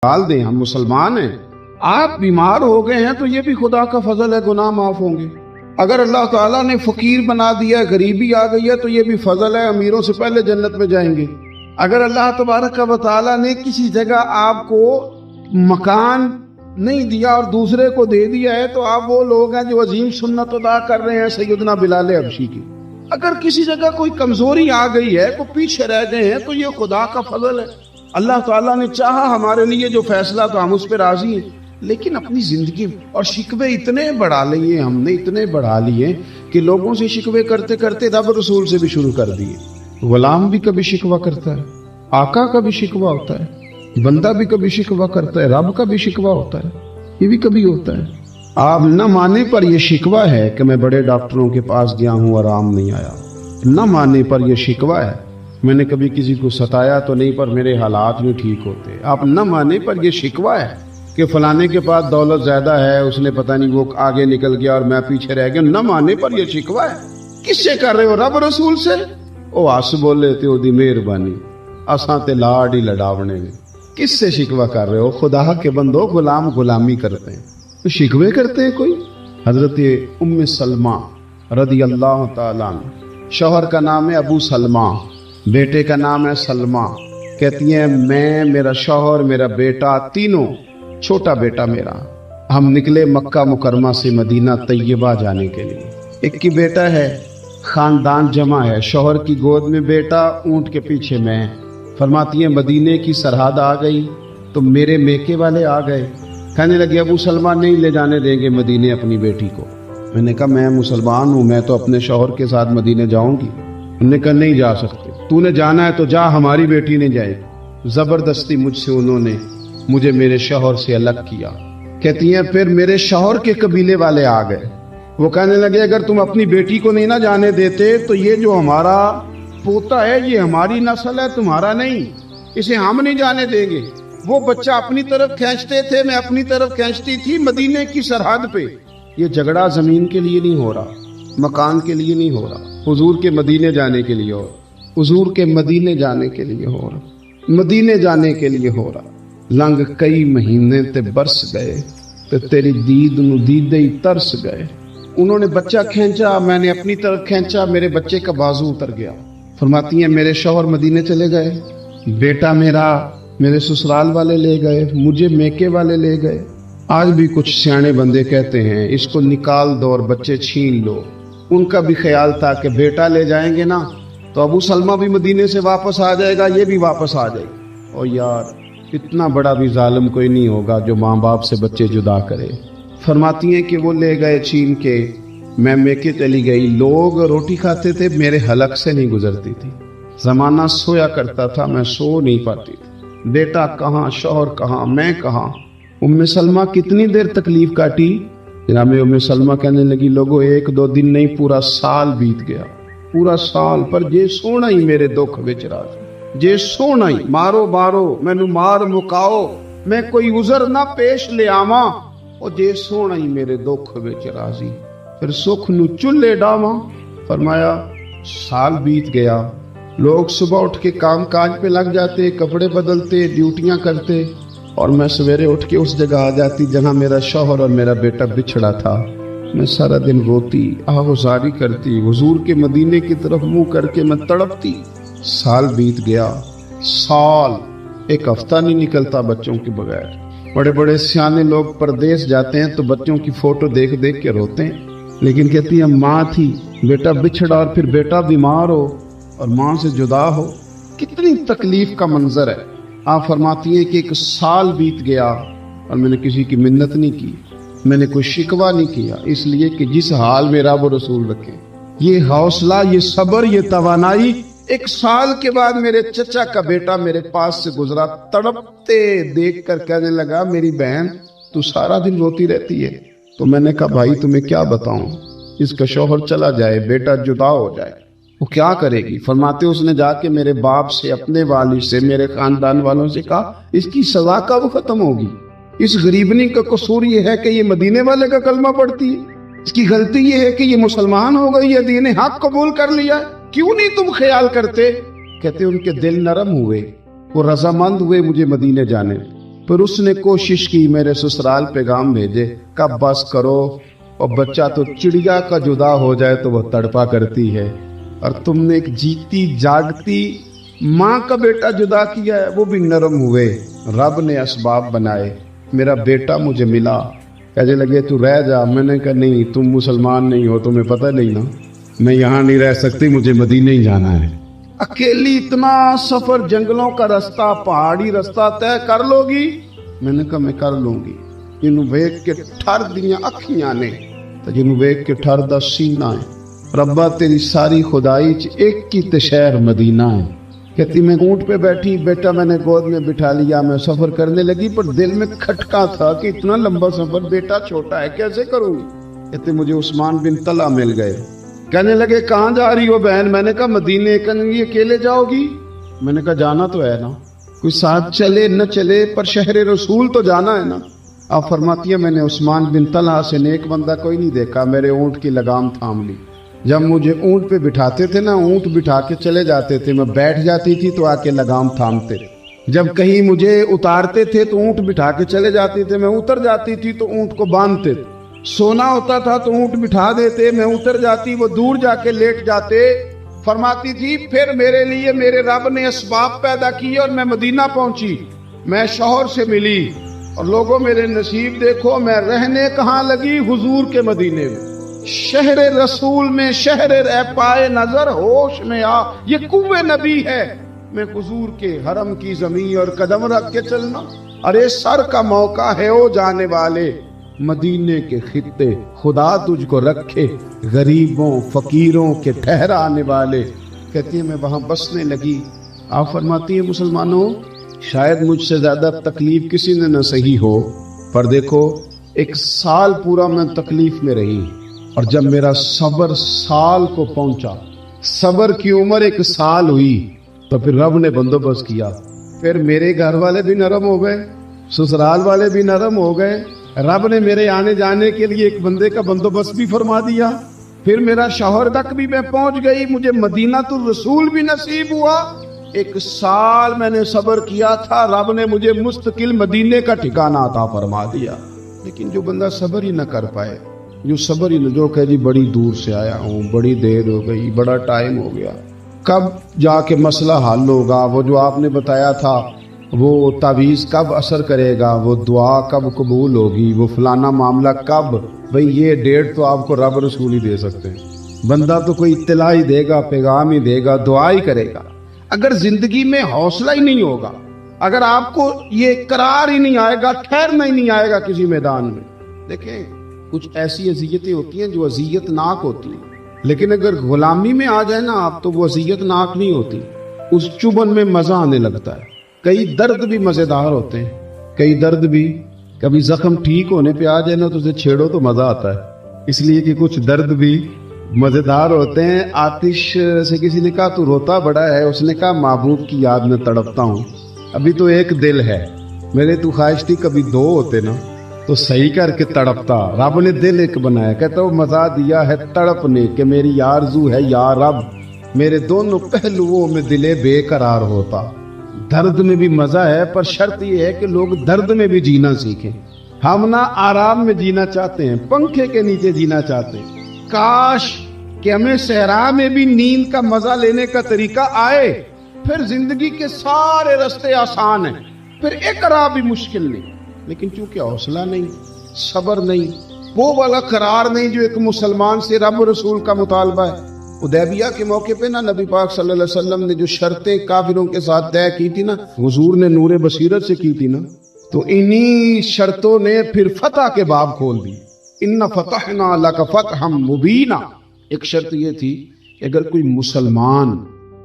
ڈال دیں، ہم مسلمان ہیں، آپ بیمار ہو گئے ہیں تو یہ بھی خدا کا فضل ہے، گناہ معاف ہوں گے۔ اگر اللہ تعالیٰ نے فقیر بنا دیا، غریبی آ گئی ہے تو یہ بھی فضل ہے، امیروں سے پہلے جنت میں جائیں گے۔ اگر اللہ تبارک و تعالیٰ نے کسی جگہ آپ کو مکان نہیں دیا اور دوسرے کو دے دیا ہے تو آپ وہ لوگ ہیں جو عظیم سنت ادا کر رہے ہیں سیدنا بلال حبشی کی۔ اگر کسی جگہ کوئی کمزوری آ گئی ہے، کوئی پیچھے رہ گئے ہیں تو یہ خدا کا فضل ہے۔ اللہ تعالیٰ نے چاہا ہمارے لیے جو فیصلہ تو ہم اس پہ راضی ہیں، لیکن اپنی زندگی اور شکوے اتنے بڑھا لیے، ہم نے اتنے بڑھا لیے کہ لوگوں سے شکوے کرتے کرتے رب رسول سے بھی شروع کر دیے۔ غلام بھی کبھی شکوہ کرتا ہے، آقا کا بھی شکوہ ہوتا ہے، بندہ بھی کبھی شکوہ کرتا ہے، رب کا بھی شکوہ ہوتا ہے، یہ بھی کبھی ہوتا ہے۔ آپ نہ مانے پر یہ شکوہ ہے کہ میں بڑے ڈاکٹروں کے پاس گیا ہوں اور آرام نہیں آیا، نہ مانے پر یہ شکوہ ہے میں نے کبھی کسی کو ستایا تو نہیں پر میرے حالات نہیں ٹھیک ہوتے۔ آپ نہ مانے پر یہ شکوہ ہے کہ فلانے کے پاس دولت زیادہ ہے، اس نے پتہ نہیں وہ آگے نکل گیا اور میں پیچھے رہ گیا، نہ مانے پر یہ شکوہ ہے۔ کس سے کر رہے ہو؟ رب رسول سے؟ او آس بولے تے دی مہربانی اساں تے لاڈ ہی لڈاونے میں۔ کس سے شکوہ کر رہے ہو؟ خدا کے بندو، غلام غلامی کرتے ہیں تو شکوے کرتے ہیں کوئی؟ حضرت ام سلمہ رضی اللہ تعالیٰ عنہ، شوہر کا نام ہے ابو سلمہ، بیٹے کا نام ہے سلمہ، کہتی ہیں میں، میرا شوہر، میرا بیٹا، تینوں، چھوٹا بیٹا میرا، ہم نکلے مکہ مکرمہ سے مدینہ طیبہ جانے کے لیے۔ ایک کی بیٹا ہے، خاندان جمع ہے، شوہر کی گود میں بیٹا، اونٹ کے پیچھے میں۔ فرماتی ہیں مدینے کی سرحد آ گئی تو میرے میکے والے آ گئے، کہنے لگے ابو سلمہ نہیں لے جانے دیں گے مدینے اپنی بیٹی کو۔ میں نے کہا میں مسلمان ہوں، میں تو اپنے شوہر کے ساتھ مدینے جاؤں گی۔ انہوں نے کہا نہیں جا سکتے، تو نے جانا ہے تو جا، ہماری بیٹی نہیں جائے۔ زبردستی مجھ سے انہوں نے مجھے میرے شوہر سے الگ کیا۔ کہتی ہیں پھر میرے شوہر کے قبیلے والے آ گئے، وہ کہنے لگے اگر تم اپنی بیٹی کو نہیں نہ جانے دیتے تو یہ جو ہمارا پوتا ہے یہ ہماری نسل ہے، تمہارا نہیں، اسے ہم نہیں جانے دیں گے۔ وہ بچہ اپنی طرف کھینچتے تھے، میں اپنی طرف کھینچتی تھی، مدینے کی سرحد پہ۔ یہ جھگڑا زمین کے لیے نہیں ہو رہا، مکان کے لیے نہیں ہو رہا، حضور کے مدینے جانے کے لیے ہو رہا، حضور کے مدینے جانے کے لیے ہو رہا، مدینے جانے کے لیے ہو رہا۔ لنگ کئی مہینے تے برس گئے تے تیری دید نو دیدے ہی ترس گئے۔ انہوں نے بچہ کھینچا، میں نے اپنی طرف کھینچا، میرے بچے کا بازو اتر گیا۔ فرماتی ہیں میرے شوہر مدینے چلے گئے، بیٹا میرا میرے سسرال والے لے گئے، مجھے میکے والے لے گئے۔ آج بھی کچھ سیانے بندے کہتے ہیں اس کو نکال دو اور بچے چھین لو۔ ان کا بھی خیال تھا کہ بیٹا لے جائیں گے نا تو ابو سلمہ بھی مدینے سے واپس آ جائے گا، یہ بھی واپس آ جائے گا۔ اور یار اتنا بڑا بھی ظالم کوئی نہیں ہوگا جو ماں باپ سے بچے جدا کرے۔ فرماتی ہیں کہ وہ لے گئے چھین کے، میں میکے چلی گئی، لوگ روٹی کھاتے تھے، میرے حلق سے نہیں گزرتی تھی، زمانہ سویا کرتا تھا، میں سو نہیں پاتی تھی، بیٹا کہاں، شوہر کہاں، میں کہاں۔ ام سلمہ کتنی دیر تکلیف کاٹی؟ جناب ام سلمہ کہنے لگی لوگوں ایک دو دن نہیں پورا سال بیت گیا، پورا سال، پر جے سونا ہی میرے دکھ وچ راضی، جے سونا ہی مارو مارو مینو مار مکاؤ، میں کوئی عذر نہ پیش لے آواں، او جے سونا ہی میرے دکھ وچ راضی، پھر سکھ نو چلے ڈاواں۔ فرمایا سال بیت گیا، لوگ صبح اٹھ کے کام کاج پہ لگ جاتے، کپڑے بدلتے، ڈیوٹیاں کرتے، اور میں سویرے اٹھ کے اس جگہ آ جاتی جہاں میرا شوہر اور میرا بیٹا بچھڑا تھا۔ میں سارا دن روتی، آہوزاری کرتی، حضور کے مدینے کی طرف منہ کر کے میں تڑپتی۔ سال بیت گیا، سال، ایک ہفتہ نہیں نکلتا بچوں کے بغیر۔ بڑے بڑے سیانے لوگ پردیس جاتے ہیں تو بچوں کی فوٹو دیکھ دیکھ کے روتے ہیں، لیکن کہتی ہیں ماں تھی، بیٹا بچھڑا اور پھر بیٹا بیمار ہو اور ماں سے جدا ہو، کتنی تکلیف کا منظر ہے۔ آپ فرماتی ہیں کہ ایک سال بیت گیا اور میں نے کسی کی منت نہیں کی، میں نے کوئی شکوہ نہیں کیا، اس لیے کہ جس حال میں رب و رسول رکھے، یہ حوصلہ، یہ صبر، یہ توانائی۔ ایک سال کے بعد میرے چچا کا بیٹا میرے پاس سے گزرا، تڑپتے دیکھ کر کہنے لگا میری بہن تو سارا دن روتی رہتی ہے۔ تو میں نے کہا بھائی تمہیں کیا بتاؤں، اس کا شوہر چلا جائے، بیٹا جدا ہو جائے، وہ کیا کرے گی؟ فرماتے اس نے جا کے میرے باپ سے، اپنے والد سے، میرے خاندان والوں سے کہا اس کی سزا کب ختم ہوگی؟ اس غریبنی کا قصور یہ ہے کہ یہ مدینے والے کا کلمہ پڑھتی ہے، اس کی غلطی یہ ہے کہ یہ مسلمان ہو گئی، یہ دین حق قبول کر لیا، کیوں نہیں تم خیال کرتے؟ کہتے ان کے دل نرم ہوئے، وہ رضامند ہوئے مجھے مدینے جانے۔ پھر اس نے کوشش کی میرے سسرال پیغام بھیجے، کب بس کرو، اور بچہ تو چڑیا کا جدا ہو جائے تو وہ تڑپا کرتی ہے، اور تم نے ایک جیتی جاگتی ماں کا بیٹا جدا کیا ہے، وہ بھی نرم ہوئے، رب نے اسباب بنائے، میرا بیٹا مجھے ملا۔ کہنے لگے تو رہ جا، میں نے کہا نہیں، تم مسلمان نہیں ہو، تمہیں پتہ نہیں نا، میں یہاں نہیں رہ سکتی، مجھے مدینے ہی جانا ہے۔ اکیلی اتنا سفر، جنگلوں کا رستہ، پہاڑی رستہ طے کر لو گی؟ میں نے کہا میں کر لوں گی۔ جنوں ویکھ کے ٹھر دیاں اکھیاں نے تے جنوں ویکھ کے ٹھر دا سینہ ہے۔ ربا تیری ساری خدائی چ ایک ہی تے شہر مدینہ ہے۔ کہتی میں اونٹ پہ بیٹھی، بیٹا میں نے گود میں بٹھا لیا، میں سفر کرنے لگی، پر دل میں کھٹکا تھا کہ اتنا لمبا سفر، بیٹا چھوٹا ہے، کیسے کروں گی؟ کہتے مجھے عثمان بن طلحہ مل گئے، کہنے لگے کہاں جا رہی ہو بہن؟ میں نے کہا مدینے۔ کہنے لگی اکیلے جاؤ گی؟ میں نے کہا جانا تو ہے نا، کوئی ساتھ چلے نہ چلے پر شہر رسول تو جانا ہے نا۔ آپ فرماتی ہے میں نے عثمان بن طلحہ سے نیک بندہ کوئی نہیں دیکھا، میرے اونٹ کی لگام تھام لی۔ جب مجھے اونٹ پہ بٹھاتے تھے نا، اونٹ بٹھا کے چلے جاتے تھے، میں بیٹھ جاتی تھی تو آ کے لگام تھامتے، جب کہیں مجھے اتارتے تھے تو اونٹ بٹھا کے چلے جاتے تھے، میں اتر جاتی تھی تو اونٹ کو باندھتے، سونا ہوتا تھا تو اونٹ بٹھا دیتے، میں اتر جاتی، وہ دور جا کے لیٹ جاتے۔ فرماتی تھی پھر میرے لیے میرے رب نے اسباب پیدا کیے اور میں مدینہ پہنچی، میں شوہر سے ملی، اور لوگوں میرے نصیب دیکھو، میں رہنے کہاں لگی؟ حضور کے مدینے میں، شہر رسول میں، شہر اے پائے نظر ہوش میں آ، یہ کوہ نبی ہے، میں حضور کے حرم کی زمین اور قدم رکھ کے چلنا۔ ارے سر کا موقع ہے او جانے والے، مدینے کے خطے خدا تجھ کو رکھے، غریبوں فقیروں کے ٹھہرانے والے۔ کہتی ہے میں وہاں بسنے لگی۔ آپ فرماتی ہیں مسلمانوں شاید مجھ سے زیادہ تکلیف کسی نے نہ سہی ہو، پر دیکھو 1 سال پورا میں تکلیف میں رہی، اور جب میرا صبر سال کو پہنچا، صبر کی عمر 1 سال ہوئی، تو پھر رب نے بندوبست کیا، پھر میرے گھر والے بھی نرم ہو گئے، سسرال والے بھی نرم ہو گئے، رب نے میرے آنے جانے کے لیے ایک بندے کا بندوبست بھی فرما دیا، پھر میرا شوہر تک بھی میں پہنچ گئی، مجھے مدینہ الرسول بھی نصیب ہوا۔ 1 سال میں نے صبر کیا تھا، رب نے مجھے مستقل مدینے کا ٹھکانہ عطا فرما دیا۔ لیکن جو بندہ صبر ہی نہ کر پائے، جو صبر ہی نہ، جو کہ جی بڑی دور سے آیا ہوں، بڑی دیر ہو گئی، بڑا ٹائم ہو گیا، کب جا کے مسئلہ حل ہوگا؟ وہ جو آپ نے بتایا تھا وہ تعویذ کب اثر کرے گا، وہ دعا کب قبول ہوگی، وہ فلانا معاملہ کب؟ بھئی یہ ڈیٹ تو آپ کو رب رسول ہی دے سکتے ہیں، بندہ تو کوئی اطلاع ہی دے گا، پیغام ہی دے گا، دعا ہی کرے گا۔ اگر زندگی میں حوصلہ ہی نہیں ہوگا، اگر آپ کو یہ قرار ہی نہیں آئے گا، ٹھہرنا ہی نہیں آئے گا کسی میدان میں۔ دیکھیں کچھ ایسی اذیتیں ہوتی ہیں جو اذیت ناک ہوتی ہیں، لیکن اگر غلامی میں آ جائے نا آپ تو وہ اذیت ناک نہیں ہوتی، اس چبھن میں مزہ آنے لگتا ہے۔ کئی درد بھی مزیدار ہوتے ہیں، کئی درد بھی، کبھی زخم ٹھیک ہونے پہ آ جائے نا تو اسے چھیڑو تو مزہ آتا ہے، اس لیے کہ کچھ درد بھی مزیدار ہوتے ہیں۔ آتش سے کسی نے کہا تو روتا بڑا ہے، اس نے کہا محبوب کی یاد میں تڑپتا ہوں، ابھی تو ایک دل ہے، میرے تو خواہش تھی کبھی 2 ہوتے نا تو صحیح کر کے تڑپتا، رب نے دل ایک بنایا، کہتا وہ مزہ دیا ہے تڑپنے کہ میری آرزو ہے یا رب میرے دونوں پہلوؤں میں دل بے قرار ہوتا۔ درد میں بھی مزہ ہے، پر شرط یہ ہے کہ لوگ درد میں بھی جینا سیکھیں۔ ہم نہ آرام میں جینا چاہتے ہیں، پنکھے کے نیچے جینا چاہتے ہیں، کاش کہ ہمیں صحرا میں بھی نیند کا مزہ لینے کا طریقہ آئے، پھر زندگی کے سارے راستے آسان ہیں، پھر ایک راہ بھی مشکل نہیں۔ لیکن چونکہ حوصلہ نہیں، صبر نہیں، وہ والا قرار نہیں جو ایک مسلمان سے رب رسول کا مطالبہ ہے۔ حدیبیہ کے موقع پہ نا نبی پاک صلی اللہ علیہ وسلم نے جو شرطیں کافروں کے ساتھ طے کی تھی نا، حضور نے نور بصیرت سے کی تھی نا، تو انہی شرطوں نے پھر فتح کے باب کھول دی۔ ان فتحنا لک فتحا مبینا۔ ایک شرط یہ تھی کہ اگر کوئی مسلمان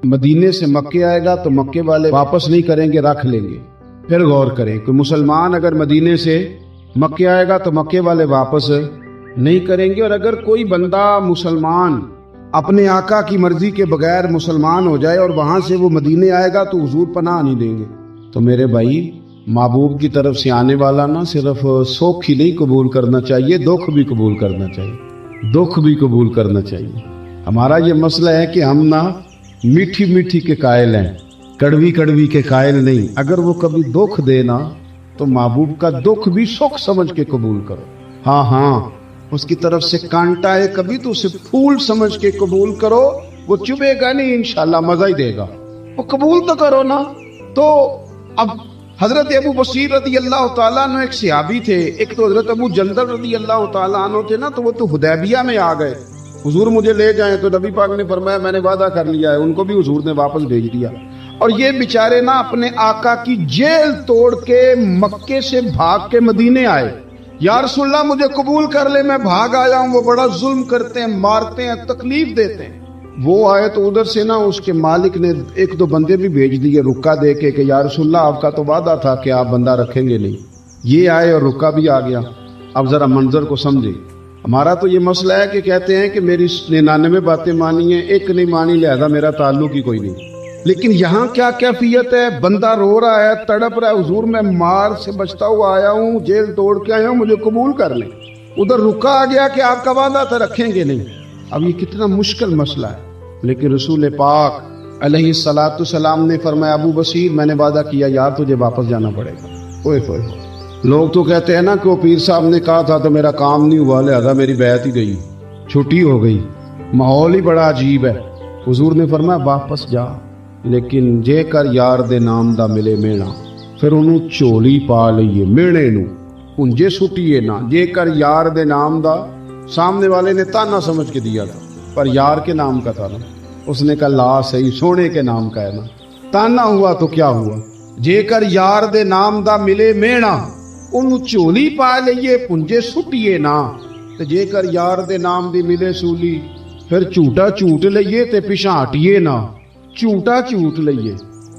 مدینے سے مکے آئے گا تو مکے والے واپس نہیں کریں گے، رکھ لیں گے۔ پھر غور کریں، کوئی مسلمان اگر مدینے سے مکے آئے گا تو مکے والے واپس نہیں کریں گے، اور اگر کوئی بندہ مسلمان اپنے آقا کی مرضی کے بغیر مسلمان ہو جائے اور وہاں سے وہ مدینے آئے گا تو حضور پناہ نہیں دیں گے۔ تو میرے بھائی محبوب کی طرف سے آنے والا نہ صرف سوکھ ہی نہیں قبول کرنا چاہیے، دکھ بھی قبول کرنا چاہیے، دکھ بھی قبول کرنا چاہیے۔ ہمارا یہ مسئلہ ہے کہ ہم نہ میٹھی میٹھی کے قائل ہیں، کڑوی کڑوی کے قائل نہیں۔ اگر وہ کبھی دکھ دے نا تو محبوب کا دکھ بھی سکھ سمجھ کے قبول کرو. ہاں ہاں اس کی طرف سے کانٹا ہے کبھی تو اسے پھول سمجھ کے قبول کرو. وہ چبھے گا نہیں انشاءاللہ مزہ ہی دے گا. وہ قبول تو کرو نا. تو اب حضرت ابو بصیر رضی اللہ تعالیٰ عنہ ایک صحابی تھے, ایک تو حضرت ابو جندل رضی اللہ تعالیٰ عنہ تھے نا, تو وہ تو حدیبیہ میں آ گئے. حضور مجھے لے جائیں, تو نبی پاک نے فرمایا میں نے وعدہ کر لیا ہے. ان کو بھی حضور نے واپس بھیج دیا. اور یہ بیچارے نا اپنے آقا کی جیل توڑ کے مکے سے بھاگ کے مدینے آئے. یا رسول اللہ مجھے قبول کر لے, میں بھاگ آیا ہوں, وہ بڑا ظلم کرتے ہیں, مارتے ہیں, تکلیف دیتے ہیں. وہ آئے تو ادھر سے نا اس کے مالک نے ایک دو بندے بھی بھیج دیے رکا دے کے کہ یا رسول اللہ آپ کا تو وعدہ تھا کہ آپ بندہ رکھیں گے نہیں. یہ آئے اور رکا بھی آ گیا. اب ذرا منظر کو سمجھے. ہمارا تو یہ مسئلہ ہے کہ کہتے ہیں کہ میری 99 باتیں مانی ہیں, ایک نہیں مانی, لہذا میرا تعلق ہی کوئی نہیں. لیکن یہاں کیا کیفیت ہے, بندہ رو رہا ہے, تڑپ رہا ہے, حضور میں مار سے بچتا ہوا آیا ہوں, جیل توڑ کے آیا ہوں, مجھے قبول کر لیں. ادھر رکا آ گیا کہ آپ کا وعدہ تھا رکھیں گے نہیں. اب یہ کتنا مشکل مسئلہ ہے. لیکن رسول پاک علیہ الصلوۃ والسلام نے فرمایا ابو بصیر میں نے وعدہ کیا یار تجھے واپس جانا پڑے گا. اوئے ہوئے لوگ تو کہتے ہیں نا کہ وہ پیر صاحب نے کہا تھا تو میرا کام نہیں ہوا لہذا میری بیعت ہی گئی, چھٹی ہو گئی. ماحول ہی بڑا عجیب ہے. حضور نے فرمایا واپس جا, لیکن جے کر یار دے نام دا ملے مینا, پھر انہوں چولی پا لئیے مینے نو انجے سٹیے نا. جے کر یار دے نام دا, سامنے والے نے تانا سمجھ کے دیا تھا پر یار کے نام کا تھا نا. اس نے کہا لا صحیح سونے کے نام کا ہے نا. تانا ہوا تو کیا ہوا. جے کر یار دے نام دا ملے مینا, انہوں چولی پا لئیے پنجے سٹیے نا. تے جے کر یار دے نام دی ملے سولی, پھر جھوٹا جھوٹ لئیے تے پیچھے ہٹیے نا. جھوٹا جھوٹ لئیے.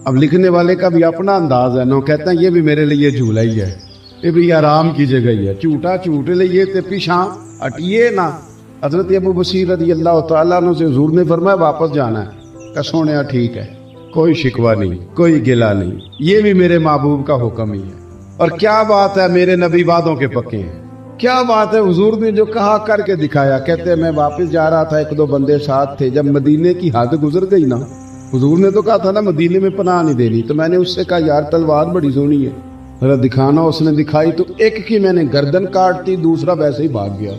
اب لکھنے والے کا بھی اپنا انداز ہے نا, کہتے ہیں یہ بھی میرے لیے جھولا ہی ہے, یہ بھی آرام کی جگہ ہی ہے. جھوٹا جھوٹ لئیے تے پیچھے ہٹیے نا. حضرت ابو بصیر رضی اللہ تعالیٰ عنہ سے حضور نے فرمایا واپس جانا ہے. کہ سونے ٹھیک ہے, کوئی شکوہ نہیں, کوئی گلہ نہیں, یہ بھی میرے محبوب کا حکم ہی ہے. اور کیا بات ہے, میرے نبی وعدوں کے پکے ہیں. کیا بات ہے, حضور نے جو کہا کر کے دکھایا. کہتے ہیں میں واپس جا رہا تھا, ایک دو بندے ساتھ تھے, جب مدینے کی حد گزر گئی نا, حضور نے تو کہا تھا نا مدینے میں پناہ نہیں دینی, تو میں نے اس سے کہا یار تلوار بڑی سونی ہے ذرا دکھانا. اس نے دکھائی تو ایک کی میں نے گردن کاٹ دی, دوسرا ویسے ہی بھاگ گیا.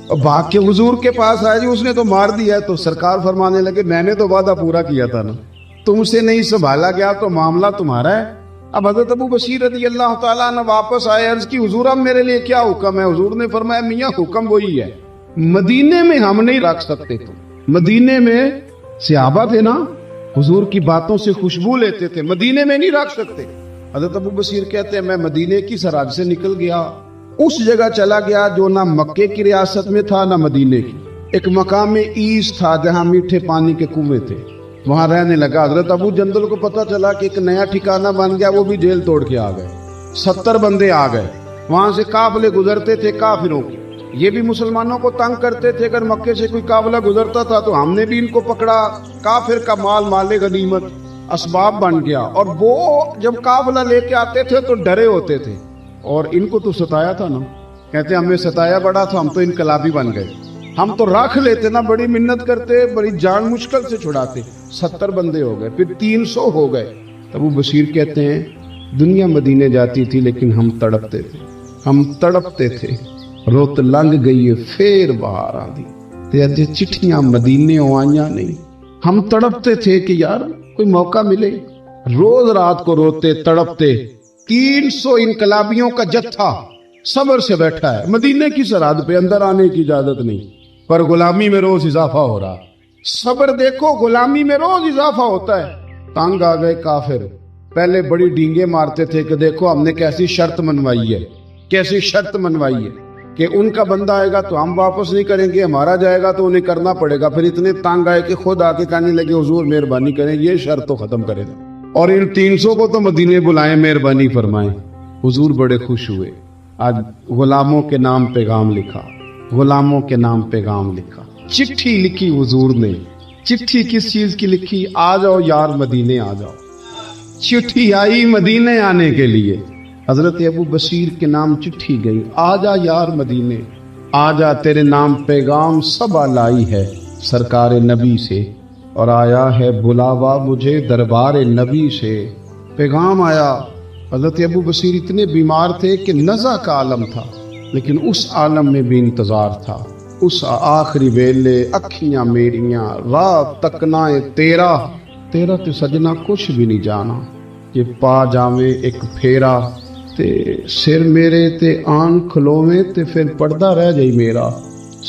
اور بھاگ کے حضور کے پاس آیا, جی اس نے تو مار دیا ہے. تو سرکار فرمانے لگے میں نے تو وعدہ پورا کیا تھا نا, تم سے نہیں سنبھالا گیا تو معاملہ تمہارا ہے. اب حضرت ابو بصیر رضی اللہ تعالیٰ عنہ واپس آئے, عرض کی حضور اب میرے لیے کیا حکم ہے. حضور نے فرمایا میاں حکم وہی ہے, مدینے میں ہم نہیں رکھ سکتے. تو مدینے میں صحابہ تھے نا, حضور کی باتوں سے خوشبو لیتے تھے, مدینے میں نہیں رکھ سکتے. حضرت ابو بصیر کہتے ہیں میں مدینے کی سرحد سے نکل گیا, اس جگہ چلا گیا جو نہ مکے کی ریاست میں تھا نہ مدینے کی. ایک مقام ایس تھا جہاں میٹھے پانی کے کنویں تھے, وہاں رہنے لگا. حضرت ابو جندل کو پتا چلا کہ ایک نیا ٹھکانہ بن گیا, وہ بھی جیل توڑ کے آ گئے. 70 بندے آ گئے. وہاں سے قافلے گزرتے تھے کافروں کے, یہ بھی مسلمانوں کو تنگ کرتے تھے. اگر مکے سے کوئی قافلہ گزرتا تھا تو ہم نے بھی ان کو پکڑا, کافر کا مال مال غنیمت اسباب بن گیا. اور وہ جب قافلہ لے کے آتے تھے تو ڈرے ہوتے تھے, اور ان کو تو ستایا تھا نا. کہتے ہمیں ستایا بڑا تھا, ہم تو انقلابی بن گئے. ہم تو رکھ لیتے نا, بڑی منت کرتے, بڑی جان مشکل سے چھڑاتے. 70 بندے ہو گئے, پھر 300 ہو گئے. ابو بصیر کہتے ہیں دنیا مدینے جاتی تھی لیکن ہم تڑپتے تھے, ہم تڑپتے تھے. روت لنگ گئی ہے پھر باہر آ دی, تے اج چٹھیاں مدینے آئیاں نہیں. ہم تڑپتے تھے کہ یار کوئی موقع ملے. روز رات کو روتے تڑپتے. 300 انقلابیوں کا جتھا صبر سے بیٹھا ہے مدینے کی سرحد پہ, اندر آنے کی اجازت نہیں, پر غلامی میں روز اضافہ ہو رہا. صبر دیکھو, غلامی میں روز اضافہ ہوتا ہے. تنگ آ گئے کافر. پہلے بڑی ڈینگیں مارتے تھے کہ دیکھو ہم نے کیسی شرط منوائی ہے, کیسی شرط منوائی ہے کہ ان کا بندہ آئے گا تو ہم واپس نہیں کریں گے, ہمارا جائے گا تو انہیں کرنا پڑے گا. پھر اتنے تنگ آئے کہ خود آ کے کہنے لگے حضور مہربانی کریں, یہ شرط تو ختم کریں, اور ان 300 کو تو مدینے بلائیں, مہربانی فرمائیں. حضور بڑے خوش ہوئے. آج غلاموں کے نام پیغام لکھا, غلاموں کے نام پیغام لکھا. چٹھی لکھی حضور نے. چٹھی کس چیز کی لکھی؟ آ جاؤ یار مدینے آ جاؤ. چٹھی آئی مدینے آنے کے لیے. حضرت ابو بصیر کے نام چٹھی گئی, آ جا یار مدینے, آ جا تیرے نام پیغام سبا لائی ہے سرکار نبی سے, اور آیا ہے بلاوا مجھے دربار نبی سے. پیغام آیا حضرت ابو بصیر اتنے بیمار تھے کہ نزع کا عالم تھا، لیکن اس عالم میں بھی انتظار تھا۔ اس آخری ویلے اکھیاں میریاں رات تکنا تیرا تے سجنا کچھ بھی نہیں جانا، یہ پا جاویں ایک پھیرا تے سر میرے تے آن کھلوویں تے پھر پردہ رہ جائی میرا،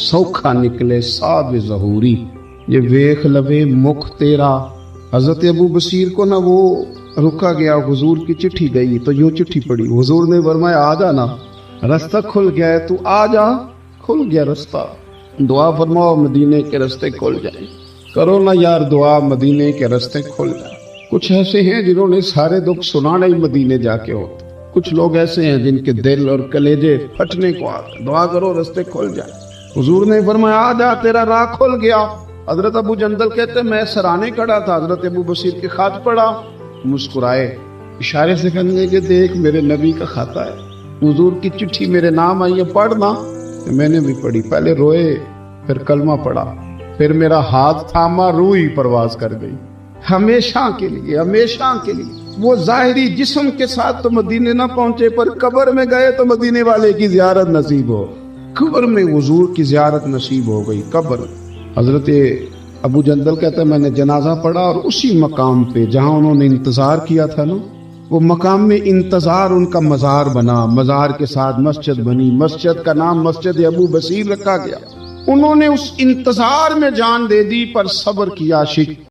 سوکھا نکلے صاحب ظہوری یہ ویخ لوے مکھ تیرا۔ حضرت ابو بصیر کو نہ وہ رکا گیا، حضور کی چٹھی گئی تو یوں چٹھی پڑی، حضور نے فرمایا آ جانا، رستہ کھل گیا ہے، تو آ جا، کھل گیا رستہ۔ دعا فرماؤ مدینے کے رستے کھل جائیں، کرو نا یار دعا مدینے کے رستے کھل جائیں۔ کچھ ایسے ہیں جنہوں نے سارے دکھ سنانا ہی مدینے جا کے ہوتے، کچھ لوگ ایسے ہیں جن کے دل اور کلیجے پھٹنے کو آتے، دعا کرو رستے کھل جائیں۔ حضور نے فرمایا آ جا تیرا راہ کھل گیا۔ حضرت ابو جندل کہتے ہیں میں سرانے کھڑا تھا، حضرت ابو بصیر کے خط پڑھا، مسکرائے، اشارے سے کہنے لگے دیکھ میرے نبی کا خط ہے، حضور کی چٹھی میرے نام آئی ہے، پڑھنا۔ میں نے بھی پڑھی، پہلے روئے پھر کلمہ پڑھا، پھر میرا ہاتھ تھاما، روح ہی پرواز کر گئی۔ ہمیشہ کے لیے، ہمیشہ کے لیے وہ ظاہری جسم کے ساتھ تو مدینے نہ پہنچے، پر قبر میں گئے تو مدینے والے کی زیارت نصیب ہو، قبر میں حضور کی زیارت نصیب ہو گئی۔ قبر حضرت ابو جندل کہتا ہے میں نے جنازہ پڑھا اور اسی مقام پہ جہاں انہوں نے انتظار کیا تھا نا، وہ مقام میں انتظار ان کا مزار بنا، مزار کے ساتھ مسجد بنی، مسجد کا نام مسجد ابو بصیر رکھا گیا۔ انہوں نے اس انتظار میں جان دے دی، پر صبر کیا، عاشق